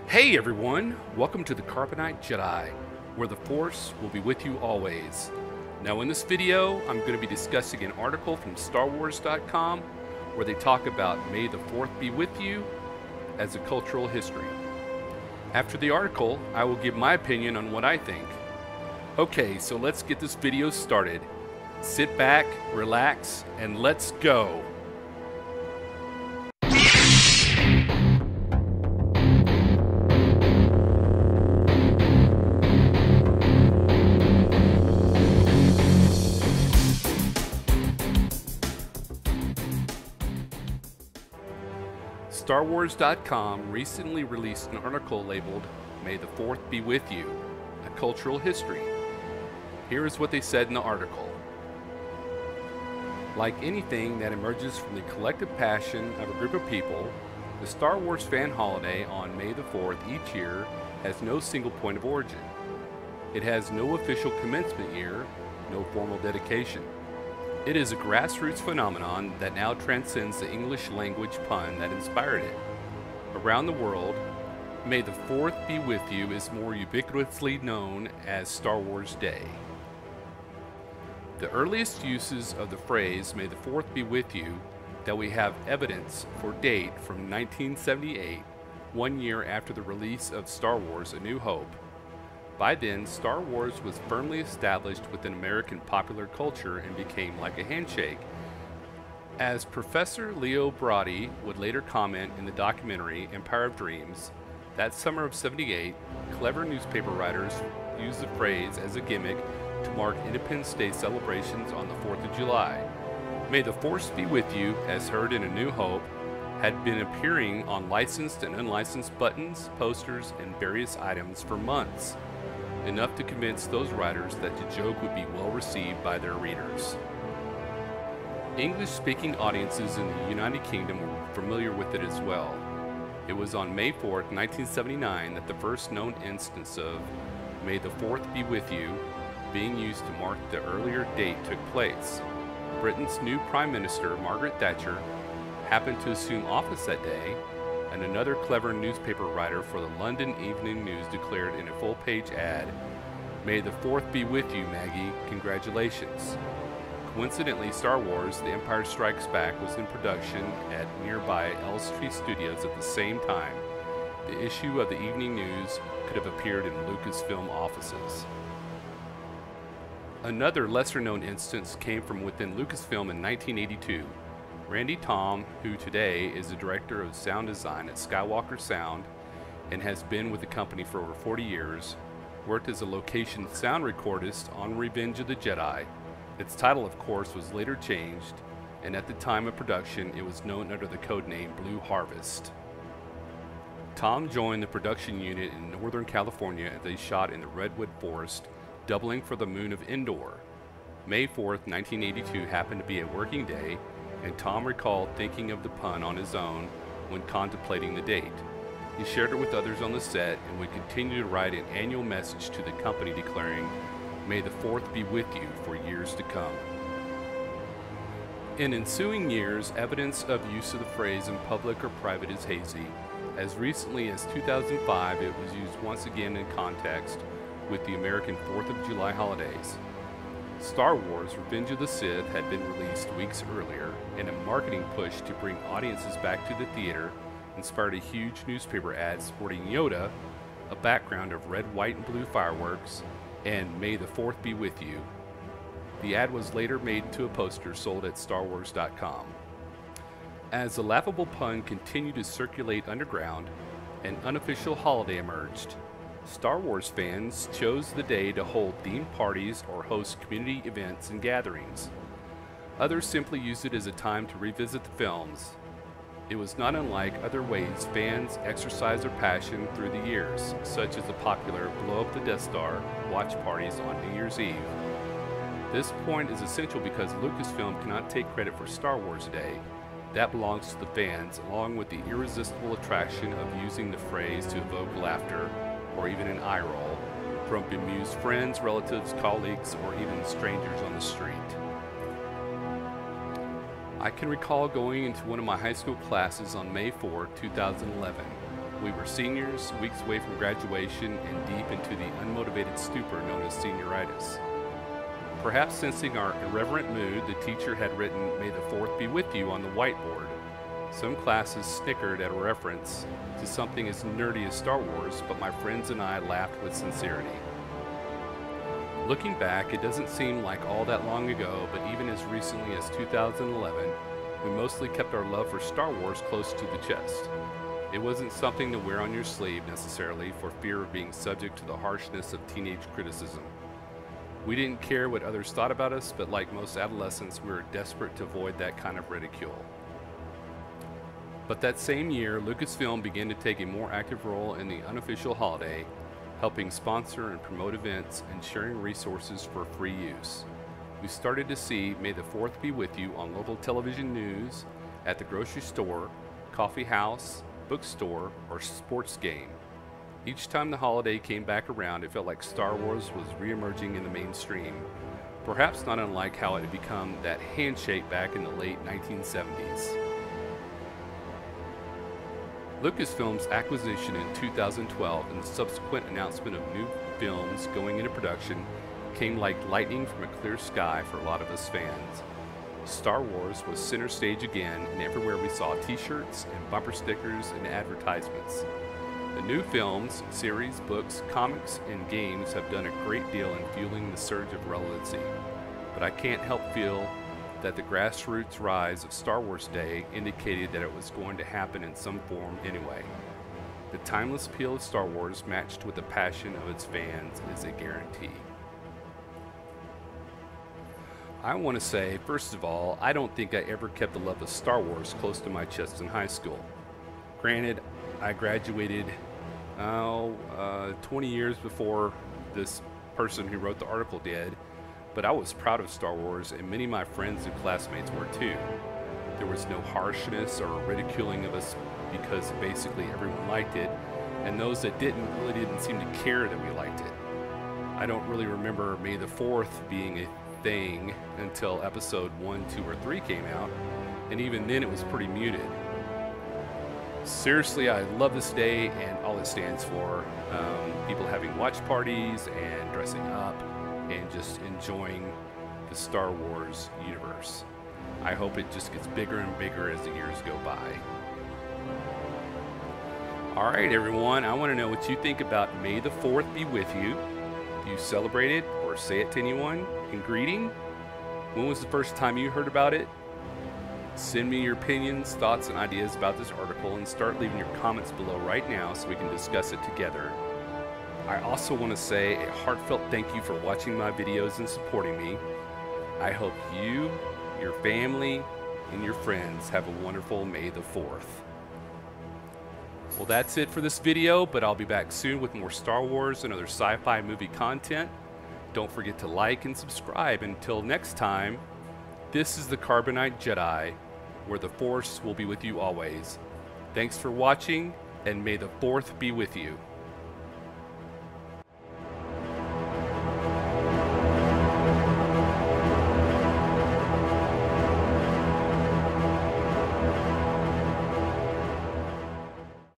Hey everyone, welcome to the Carbonite Jedi, where the Force will be with you always. Now in this video, I'm going to be discussing an article from StarWars.com where they talk about May the 4th be with you as a cultural history. After the article, I will give my opinion on what I think. Okay, so let's get this video started. Sit back, relax, and let's go. StarWars.com recently released an article labeled, May the 4th be with you, a cultural history. Here is what they said in the article. Like anything that emerges from the collective passion of a group of people, the Star Wars fan holiday on May the 4th each year has no single point of origin. It has no official commencement year, no formal dedication. It is a grassroots phenomenon that now transcends the English language pun that inspired it. Around the world, May the 4th be with you is more ubiquitously known as Star Wars Day. The earliest uses of the phrase May the 4th be with you that we have evidence for date from 1978, 1 year after the release of Star Wars A New Hope. By then, Star Wars was firmly established within American popular culture and became like a handshake. As Professor Leo Brody would later comment in the documentary Empire of Dreams, that summer of '78, clever newspaper writers used the phrase as a gimmick to mark Independence Day celebrations on the 4th of July. May the Force be with you, as heard in A New Hope, had been appearing on licensed and unlicensed buttons, posters, and various items for months, enough to convince those writers that the joke would be well received by their readers. English-speaking audiences in the United Kingdom were familiar with it as well. It was on May 4th, 1979 that the first known instance of May the 4th be with you being used to mark the earlier date took place. Britain's new Prime Minister, Margaret Thatcher, happened to assume office that day, and another clever newspaper writer for the London Evening News declared in a full-page ad, May the 4th be with you, Maggie, congratulations. Coincidentally, Star Wars The Empire Strikes Back was in production at nearby Elstree Studios at the same time. The issue of the Evening News could have appeared in Lucasfilm offices. Another lesser-known instance came from within Lucasfilm in 1982. Randy Tom, who today is the director of sound design at Skywalker Sound and has been with the company for over 40 years, worked as a location sound recordist on Revenge of the Jedi. Its title, of course, was later changed, and at the time of production it was known under the codename Blue Harvest. Tom joined the production unit in Northern California as they shot in the Redwood Forest, doubling for the moon of Endor. May 4th, 1982 happened to be a working day, and Tom recalled thinking of the pun on his own when contemplating the date. He shared it with others on the set and would continue to write an annual message to the company declaring, May the 4th be with you for years to come. In ensuing years, evidence of use of the phrase in public or private is hazy. As recently as 2005, it was used once again in context with the American 4th of July holidays. Star Wars Revenge of the Sith had been released weeks earlier, and a marketing push to bring audiences back to the theater inspired a huge newspaper ad sporting Yoda, a background of red, white, and blue fireworks, and May the 4th be with you. The ad was later made into a poster sold at StarWars.com. As the laughable pun continued to circulate underground, an unofficial holiday emerged. Star Wars fans chose the day to hold themed parties or host community events and gatherings. Others simply used it as a time to revisit the films. It was not unlike other ways fans exercise their passion through the years, such as the popular Blow Up the Death Star watch parties on New Year's Eve. This point is essential because Lucasfilm cannot take credit for Star Wars Day. That belongs to the fans, along with the irresistible attraction of using the phrase to evoke laughter, or even an eye roll, from bemused friends, relatives, colleagues, or even strangers on the street. I can recall going into one of my high school classes on May 4, 2011. We were seniors, weeks away from graduation, and deep into the unmotivated stupor known as senioritis. Perhaps sensing our irreverent mood, the teacher had written, "May the 4th be with you" on the whiteboard. Some classes snickered at a reference to something as nerdy as Star Wars, but my friends and I laughed with sincerity. Looking back, it doesn't seem like all that long ago, but even as recently as 2011, we mostly kept our love for Star Wars close to the chest. It wasn't something to wear on your sleeve necessarily for fear of being subject to the harshness of teenage criticism. We didn't care what others thought about us, but like most adolescents, we were desperate to avoid that kind of ridicule. But that same year, Lucasfilm began to take a more active role in the unofficial holiday, helping sponsor and promote events and sharing resources for free use. We started to see "May the 4th be with you" on local television news, at the grocery store, coffee house, bookstore, or sports game. Each time the holiday came back around, it felt like Star Wars was re-emerging in the mainstream, perhaps not unlike how it had become that handshake back in the late 1970s. Lucasfilm's acquisition in 2012 and the subsequent announcement of new films going into production came like lightning from a clear sky for a lot of us fans. Star Wars was center stage again, and everywhere we saw t-shirts and bumper stickers and advertisements. The new films, series, books, comics, and games have done a great deal in fueling the surge of relevancy, but I can't help feel that the grassroots rise of Star Wars Day indicated that it was going to happen in some form anyway. The timeless appeal of Star Wars matched with the passion of its fans is a guarantee. I want to say, first of all, I don't think I ever kept the love of Star Wars close to my chest in high school. Granted, I graduated 20 years before this person who wrote the article did, but I was proud of Star Wars, and many of my friends and classmates were too. There was no harshness or ridiculing of us because basically everyone liked it, and those that really didn't seem to care that we liked it. I don't really remember May the 4th being a thing until episode 1, 2, or 3 came out, and even then it was pretty muted. Seriously, I love this day and all it stands for. People having watch parties and dressing up and just enjoying the Star Wars universe. I hope it just gets bigger and bigger as the years go by. Alright everyone, I want to know what you think about May the 4th be with you. Do you celebrate it or say it to anyone in greeting? When was the first time you heard about it? Send me your opinions, thoughts, and ideas about this article, and start leaving your comments below right now so we can discuss it together. I also want to say a heartfelt thank you for watching my videos and supporting me. I hope you, your family, and your friends have a wonderful May the 4th. Well, that's it for this video, but I'll be back soon with more Star Wars and other sci-fi movie content. Don't forget to like and subscribe. Until next time, this is the Carbonite Jedi, where the Force will be with you always. Thanks for watching, and may the 4th be with you.